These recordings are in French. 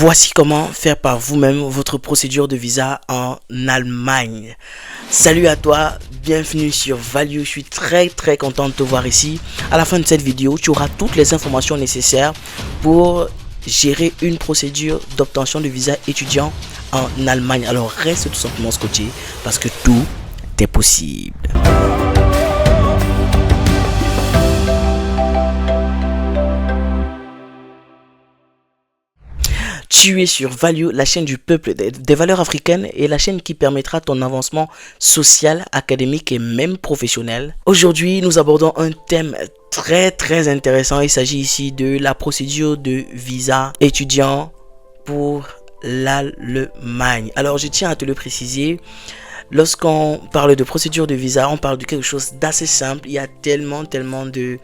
Voici comment faire par vous-même votre procédure de visa en Allemagne. Salut à toi, bienvenue sur Value. Je suis très content de te voir ici. À la fin de cette vidéo, tu auras toutes les informations nécessaires pour gérer une procédure d'obtention de visa étudiant en Allemagne. Alors reste tout simplement scotché parce que tout est possible. Tu es sur Value, la chaîne du peuple des valeurs africaines et la chaîne qui permettra ton avancement social, académique et même professionnel. Aujourd'hui, nous abordons un thème très intéressant. Il s'agit ici de la procédure de visa étudiant pour l'Allemagne. Alors, je tiens à te le préciser. Lorsqu'on parle de procédure de visa, on parle de quelque chose d'assez simple. Il y a tellement de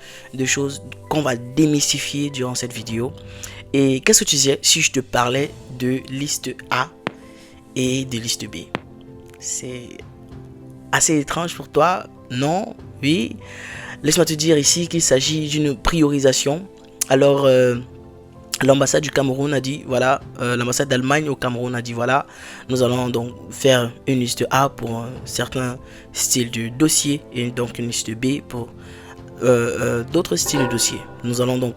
choses qu'on va démystifier durant cette vidéo. Et qu'est-ce que tu disais si je te parlais de liste A et de liste B? C'est assez étrange pour toi, non? Oui? Laisse-moi te dire ici qu'il s'agit d'une priorisation. Alors, l'ambassade du Cameroun a dit, voilà, l'ambassade d'Allemagne au Cameroun a dit, voilà, nous allons donc faire une liste A pour un certain style de dossier et donc une liste B pour d'autres styles de dossier. Nous allons donc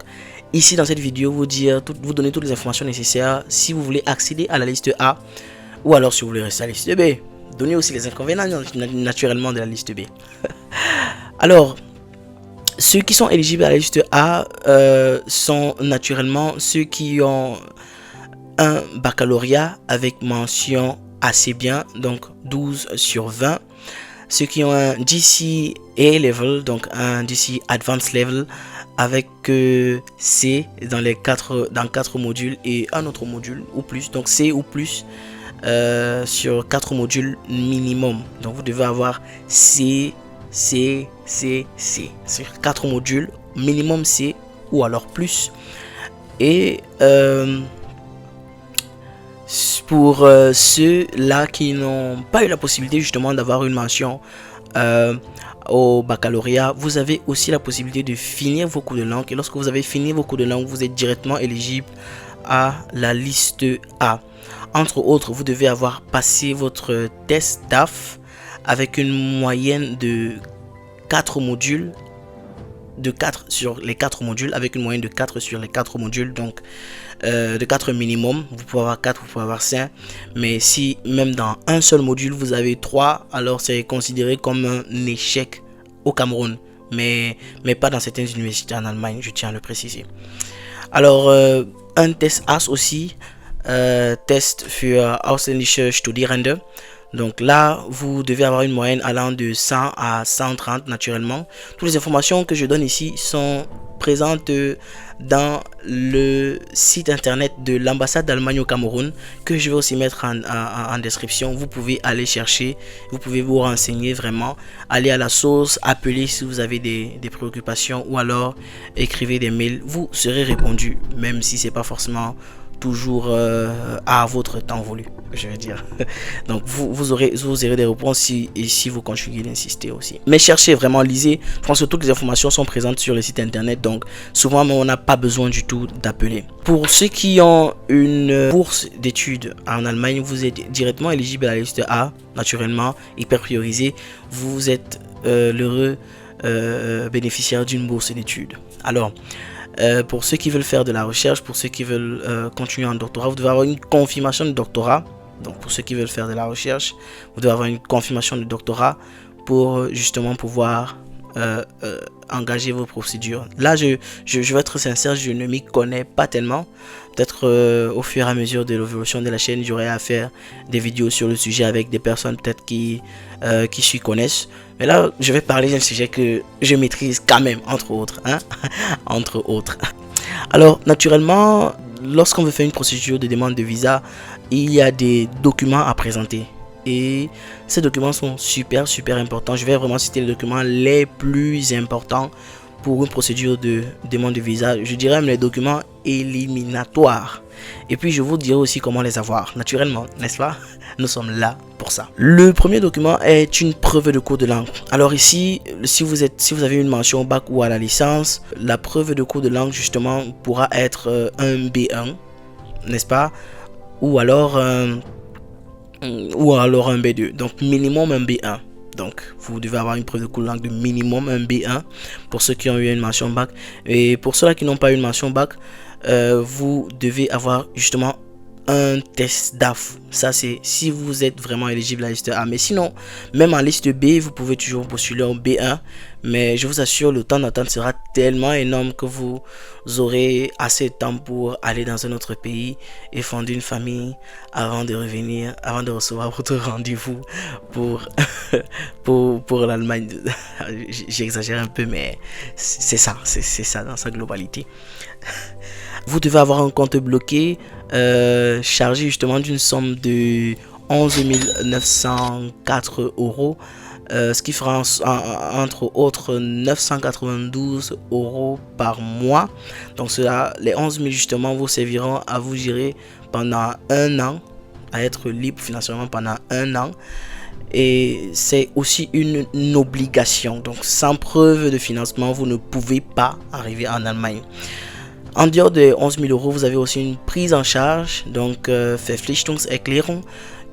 ici dans cette vidéo vous donner toutes les informations nécessaires si vous voulez accéder à la liste A ou alors si vous voulez rester à la liste B. Donnez aussi les inconvénients naturellement de la liste B. Alors, ceux qui sont éligibles à la liste A sont naturellement ceux qui ont un baccalauréat avec mention assez bien, donc 12 sur 20. Ceux qui ont un DC A-Level, donc un DC Advanced Level, avec C dans 4 modules et un autre module ou plus, donc C ou plus sur 4 modules minimum. Donc vous devez avoir C sur 4 modules minimum C ou alors plus. Et pour ceux-là qui n'ont pas eu la possibilité justement d'avoir une mention au baccalauréat, vous avez aussi la possibilité de finir vos cours de langue. Et lorsque vous avez fini vos cours de langue, vous êtes directement éligible à la liste A. Entre autres, vous devez avoir passé votre test DAF avec une moyenne de 4 modules, de 4 sur les 4 modules, avec une moyenne de 4 sur les 4 modules, donc de 4 minimum. Vous pouvez avoir 4, vous pouvez avoir 5, mais si même dans un seul module vous avez 3, alors c'est considéré comme un échec au Cameroun, mais pas dans certaines universités en Allemagne, je tiens à le préciser. Alors un test AS aussi, Test für ausländische Studierende. Donc là, vous devez avoir une moyenne allant de 100 à 130 naturellement. Toutes les informations que je donne ici sont présentes dans le site internet de l'ambassade d'Allemagne au Cameroun, que je vais aussi mettre en description. Vous pouvez aller chercher, vous pouvez vous renseigner vraiment, aller à la source, appeler si vous avez des préoccupations ou alors écrivez des mails. Vous serez répondu, même si c'est pas forcément toujours à votre temps voulu, je veux dire. Donc vous aurez des réponses si vous continuez d'insister aussi. Mais cherchez vraiment, lisez. Je pense que toutes les informations sont présentes sur le site internet, donc souvent on n'a pas besoin du tout d'appeler. Pour ceux qui ont une bourse d'études en Allemagne, vous êtes directement éligible à la liste A, naturellement, hyper priorisé. Vous êtes l'heureux bénéficiaire d'une bourse d'études. Alors, pour ceux qui veulent faire de la recherche, pour ceux qui veulent continuer en doctorat, vous devez avoir une confirmation de doctorat. Donc pour ceux qui veulent faire de la recherche, vous devez avoir une confirmation de doctorat pour justement pouvoir engager vos procédures. Là, je vais être sincère, je ne m'y connais pas tellement. Peut-être au fur et à mesure de l'évolution de la chaîne, j'aurai à faire des vidéos sur le sujet avec des personnes peut-être qui s'y connaissent. Mais là, je vais parler d'un sujet que je maîtrise quand même, entre autres. Hein? Entre autres. Alors, naturellement, lorsqu'on veut faire une procédure de demande de visa, il y a des documents à présenter. Et ces documents sont super importants. Je vais vraiment citer les documents les plus importants pour une procédure de demande de visa. Je dirais même les documents éliminatoires. Et puis je vous dirai aussi comment les avoir, naturellement, n'est-ce pas? Nous sommes là pour ça. Le premier document est une preuve de cours de langue. Alors ici, si vous avez une mention au bac ou à la licence, la preuve de cours de langue justement pourra être un B1. n'est-ce pas? Ou alors un B2. Donc minimum un B1. Donc vous devez avoir une preuve de cours de langue de minimum un B1 pour ceux qui ont eu une mention bac. Et pour ceux qui n'ont pas eu une mention bac, vous devez avoir justement un test DAF. Ça c'est si vous êtes vraiment éligible à la liste A. Mais sinon, même en liste B, vous pouvez toujours postuler en B1. Mais je vous assure, le temps d'attente sera tellement énorme que vous aurez assez de temps pour aller dans un autre pays et fonder une famille avant de revenir, avant de recevoir votre rendez-vous pour, pour l'Allemagne. J'exagère un peu, mais c'est ça dans sa globalité. Vous devez avoir un compte bloqué chargé justement d'une somme de 11 904 euros, ce qui fera entre autres 992 euros par mois. Donc cela, les 11 000 justement vous serviront à vous gérer pendant un an, à être libre financièrement pendant un an. Et c'est aussi une obligation. Donc sans preuve de financement, vous ne pouvez pas arriver en Allemagne. En dehors de 11 000 euros, vous avez aussi une prise en charge, donc Verpflichtungserklärung,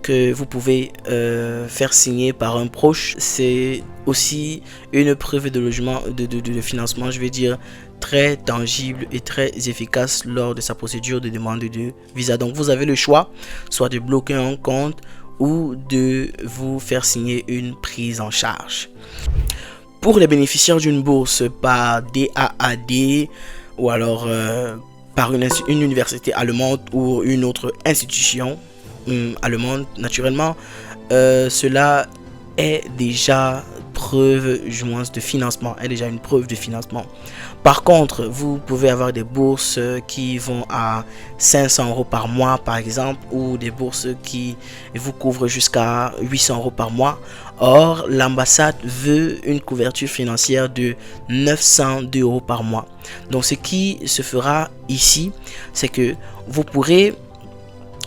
que vous pouvez faire signer par un proche. C'est aussi une preuve de logement, de financement, je vais dire, très tangible et très efficace lors de sa procédure de demande de visa. Donc vous avez le choix, soit de bloquer un compte ou de vous faire signer une prise en charge. Pour les bénéficiaires d'une bourse par DAAD, ou alors par une université allemande ou une autre institution allemande, naturellement, cela est déjà preuve de financement, est déjà une preuve de financement. Par contre, vous pouvez avoir des bourses qui vont à 500 euros par mois par exemple, ou des bourses qui vous couvrent jusqu'à 800 euros par mois. Or, l'ambassade veut une couverture financière de 902 euros par mois. Donc ce qui se fera ici, c'est que vous pourrez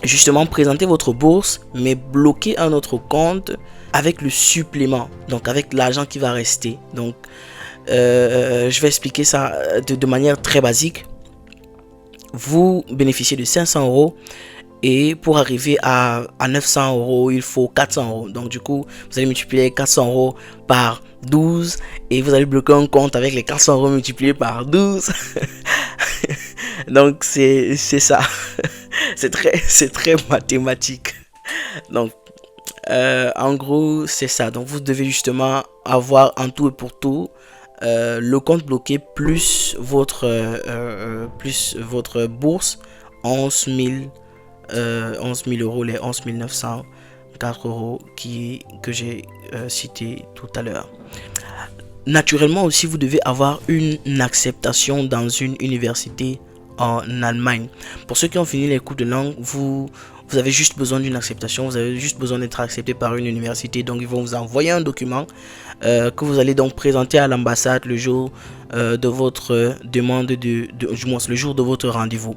justement présenter votre bourse, mais bloquer un autre compte avec le supplément, donc avec l'argent qui va rester. Donc je vais expliquer ça de manière très basique. Vous bénéficiez de 500 euros et pour arriver à 900 euros, il faut 400 euros. Donc du coup, vous allez multiplier 400 euros par 12 et vous allez bloquer un compte avec les 400 euros multipliés par 12. Donc c'est ça. C'est très mathématique. Donc en gros, c'est ça. Donc vous devez justement avoir en tout et pour tout le compte bloqué plus votre bourse, 11 000 euros, les 11 904 euros que j'ai cité tout à l'heure. Naturellement aussi, vous devez avoir une acceptation dans une université en Allemagne. Pour ceux qui ont fini les cours de langue, vous avez juste besoin d'une acceptation, vous avez juste besoin d'être accepté par une université. Donc ils vont vous envoyer un document que vous allez donc présenter à l'ambassade le jour de votre demande le jour de votre rendez-vous.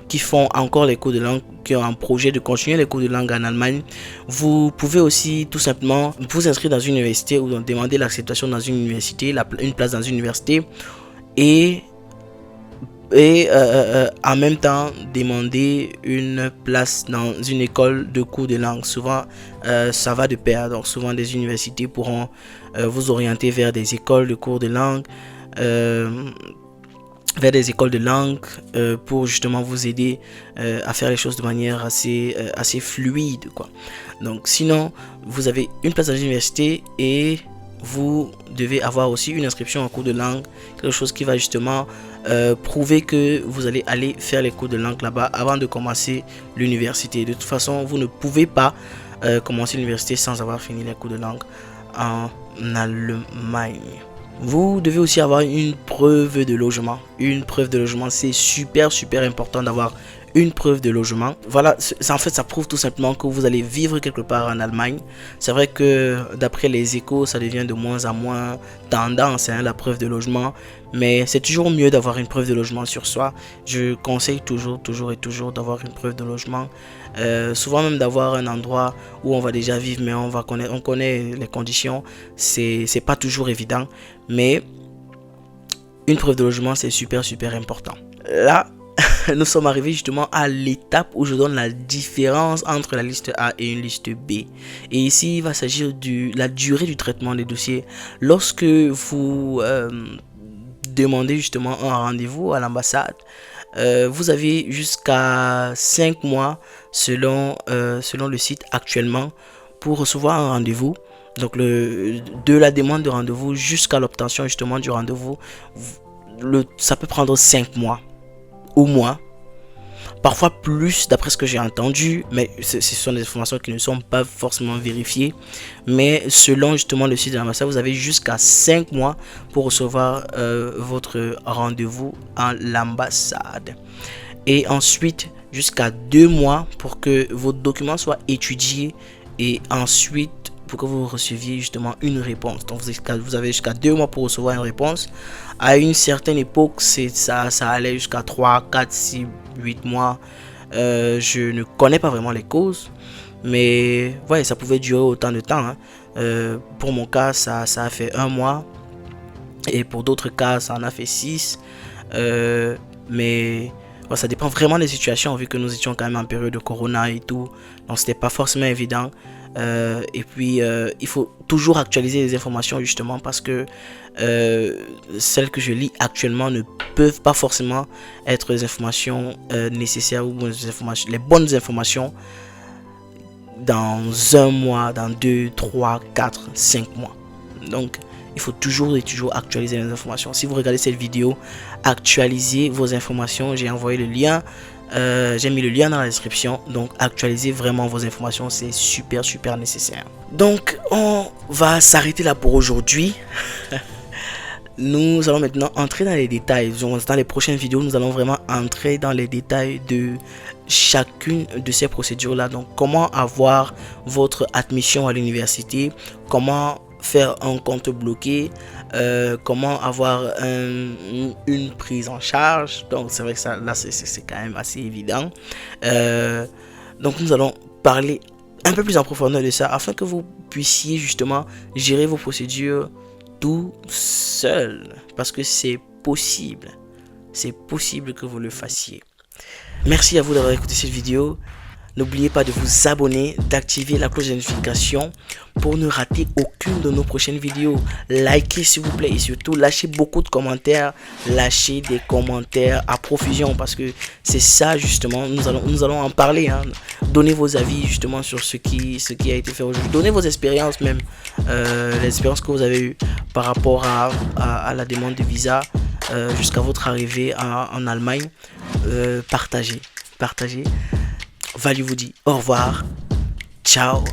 Qui font encore les cours de langue, qui ont un projet de continuer les cours de langue en Allemagne, vous pouvez aussi tout simplement vous inscrire dans une université ou demander l'acceptation dans une université, une place dans une université, et en même temps demander une place dans une école de cours de langue. Souvent ça va de pair, donc souvent des universités pourront vous orienter vers des écoles de cours de langue, pour justement vous aider à faire les choses de manière assez fluide, quoi. Donc sinon, vous avez une place dans l'université et vous devez avoir aussi une inscription en cours de langue, quelque chose qui va justement prouver que vous allez aller faire les cours de langue là-bas avant de commencer l'université. De toute façon, vous ne pouvez pas commencer l'université sans avoir fini les cours de langue en Allemagne. Vous devez aussi avoir une preuve de logement. Une preuve de logement, c'est super important d'avoir une preuve de logement. Voilà, en fait ça prouve tout simplement que vous allez vivre quelque part en Allemagne. C'est vrai que d'après les échos, ça devient de moins en moins tendance, la preuve de logement. Mais c'est toujours mieux d'avoir une preuve de logement sur soi. Je conseille toujours d'avoir une preuve de logement. Souvent même d'avoir un endroit où on va déjà vivre, mais on connaît les conditions. C'est pas toujours évident, mais une preuve de logement c'est super important. Là nous sommes arrivés justement à l'étape où je donne la différence entre la liste A et une liste B. Et ici, il va s'agir de la durée du traitement des dossiers. Lorsque vous demandez justement un rendez-vous à l'ambassade, vous avez jusqu'à 5 mois selon le site actuellement pour recevoir un rendez-vous. Donc de la demande de rendez-vous jusqu'à l'obtention justement du rendez-vous, ça peut prendre 5 mois ou moins, parfois plus d'après ce que j'ai entendu, mais ce sont des informations qui ne sont pas forcément vérifiées. Mais selon justement le site de l'ambassade, vous avez jusqu'à 5 mois pour recevoir votre rendez-vous à l'ambassade. Et ensuite jusqu'à 2 mois pour que vos documents soient étudiés et ensuite pour que vous receviez justement une réponse. Donc vous avez jusqu'à 2 mois pour recevoir une réponse. À une certaine époque, ça allait jusqu'à 3, 4, 6, 8 mois. Je ne connais pas vraiment les causes, mais ouais, ça pouvait durer autant de temps, hein. Pour mon cas, ça a fait 1 mois. Et pour d'autres cas, ça en a fait 6. Mais ouais, ça dépend vraiment des situations, vu que nous étions quand même en période de corona et tout. Donc c'était pas forcément évident. Et puis il faut toujours actualiser les informations justement parce que celles que je lis actuellement ne peuvent pas forcément être les informations nécessaires ou les bonnes informations dans 1 mois, dans 2, 3, 4, 5 mois. Donc il faut toujours et toujours actualiser les informations. Si vous regardez cette vidéo, actualisez vos informations. J'ai envoyé le lien. J'ai mis le lien dans la description. Donc actualisez vraiment vos informations, c'est super nécessaire. Donc on va s'arrêter là pour aujourd'hui. Nous allons maintenant entrer dans les détails. Dans les prochaines vidéos, nous allons vraiment entrer dans les détails de chacune de ces procédures là. Donc comment avoir votre admission à l'université, comment faire un compte bloqué, comment avoir une prise en charge. Donc c'est vrai que ça là c'est quand même assez évident. Donc nous allons parler un peu plus en profondeur de ça afin que vous puissiez justement gérer vos procédures tout seul, parce que c'est possible que vous le fassiez. Merci à vous d'avoir écouté cette vidéo. N'oubliez pas de vous abonner, d'activer la cloche de notification pour ne rater aucune de nos prochaines vidéos. Likez s'il vous plaît et surtout lâchez beaucoup de commentaires. Lâchez des commentaires à profusion parce que c'est ça justement, nous allons en parler, hein. Donnez vos avis justement sur ce qui a été fait aujourd'hui. Donnez vos expériences même, les expériences que vous avez eues par rapport à la demande de visa jusqu'à votre arrivée en Allemagne. Partagez. Value vous dit au revoir, ciao.